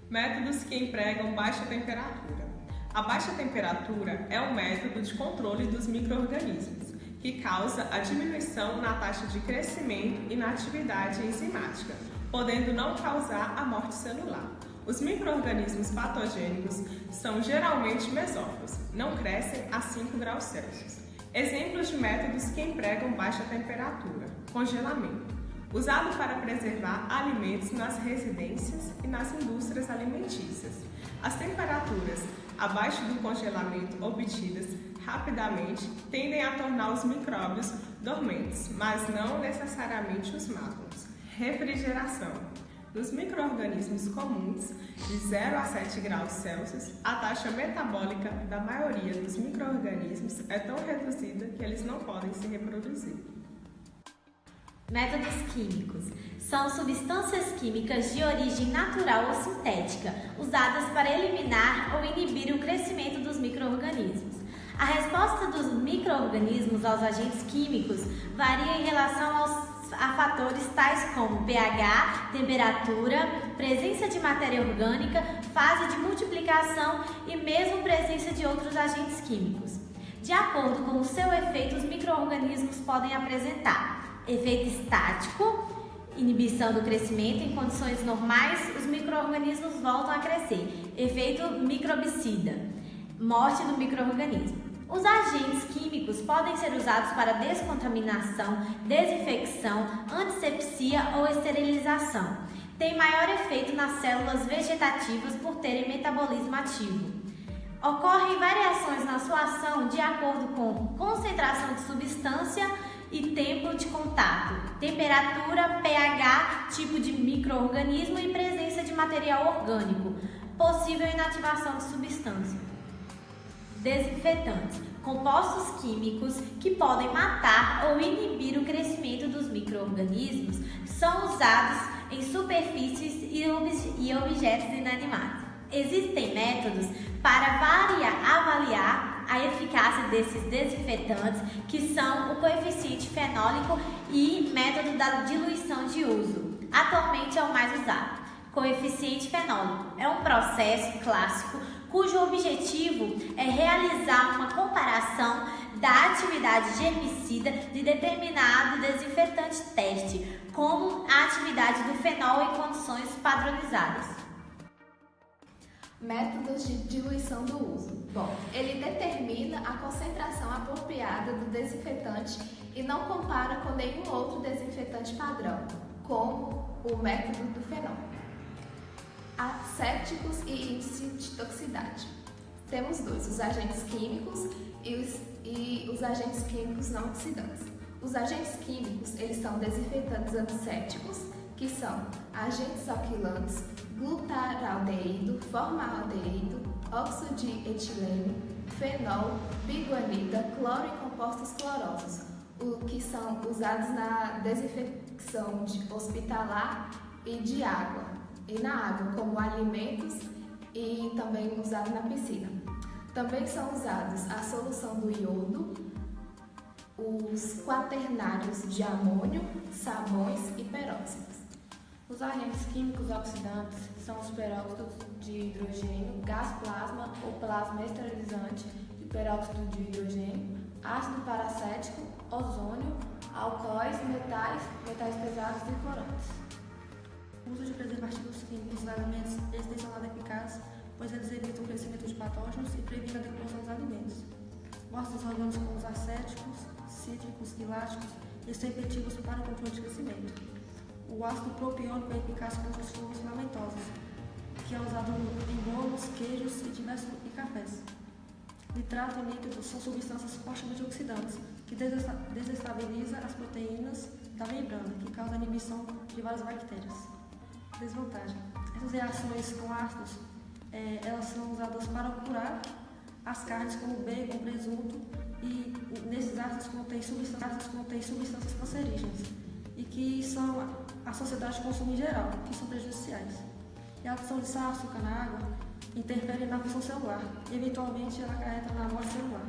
Métodos que empregam baixa temperatura. A baixa temperatura é um método de controle dos micro-organismos, que causa a diminuição na taxa de crescimento e na atividade enzimática, podendo não causar a morte celular. Os micro-organismos patogênicos são geralmente mesófilos, não crescem a 5 graus Celsius. Exemplos de métodos que empregam baixa temperatura: congelamento, usado para preservar alimentos nas residências e nas indústrias alimentícias. As temperaturas abaixo do congelamento obtidas rapidamente tendem a tornar os micróbios dormentes, mas não necessariamente os matam. Refrigeração. Nos micro-organismos comuns, de 0 a 7 graus Celsius, a taxa metabólica da maioria dos micro-organismos é tão reduzida que eles não podem se reproduzir. Métodos químicos. São substâncias químicas de origem natural ou sintética, usadas para eliminar ou inibir o crescimento dos micro-organismos. A resposta dos micro-organismos aos agentes químicos varia em relação a fatores tais como pH, temperatura, presença de matéria orgânica, fase de multiplicação e mesmo presença de outros agentes químicos. De acordo com o seu efeito, os micro-organismos podem apresentar efeito estático, inibição do crescimento. Em condições normais, os micro-organismos voltam a crescer. Efeito microbicida, morte do micro-organismo. Os agentes químicos podem ser usados para descontaminação, desinfecção, antisepsia ou esterilização. Tem maior efeito nas células vegetativas por terem metabolismo ativo. Ocorrem variações na sua ação de acordo com concentração de substância e tempo de contato, temperatura, pH, tipo de micro-organismo e presença de material orgânico, possível inativação de substância. Desinfetantes, compostos químicos que podem matar ou inibir o crescimento dos micro-organismos, são usados em superfícies e objetos inanimados. Existem métodos para avaliar a eficácia desses desinfetantes, que são o coeficiente fenólico e método da diluição de uso. Atualmente é o mais usado. Coeficiente fenólico é um processo clássico cujo objetivo é realizar uma comparação da atividade germicida de determinado desinfetante teste, como a atividade do fenol em condições padronizadas. Métodos de diluição do uso. Bom, ele determina a concentração apropriada do desinfetante e não compara com nenhum outro desinfetante padrão, como o método do fenol. Assépticos e índice de toxicidade. Temos dois, os agentes químicos e os agentes químicos não oxidantes. Os agentes químicos, eles são desinfetantes antissépticos, que são agentes alquilantes, glutaraldeído, formaldeído, óxido de etileno, fenol, biguanida, cloro e compostos clorosos, que são usados na desinfecção hospitalar e de água. E na água, como alimentos e também usado na piscina. Também são usados a solução do iodo, os quaternários de amônio, sabões e peróxidos. Os agentes químicos oxidantes são os peróxidos de hidrogênio, gás plasma ou plasma esterilizante de peróxido de hidrogênio, ácido paracético, ozônio, alcoóis, metais pesados e corantes. O uso de preservativos químicos nos alimentos tem seu lado eficaz, pois eles evitam o crescimento de patógenos e previnem a decomposição dos alimentos. Mostram os órgãos como os acéticos, cítricos e láticos e são efetivos para o controle de crescimento. O ácido propiônico é eficaz contra os fungos filamentosos, que é usado em bolos, queijos e cafés. Nitrato e nítrico são substâncias fortemente oxidantes, que desestabilizam as proteínas da membrana, que causam a inibição de várias bactérias. Desvantagem. Essas reações com ácidos, elas são usadas para curar as carnes como bacon, presunto, e nesses ácidos contém substâncias cancerígenas e que são a sociedade consome em geral, que são prejudiciais. E a adição de sal, açúcar na água interfere na função celular e eventualmente ela acarreta na morte celular.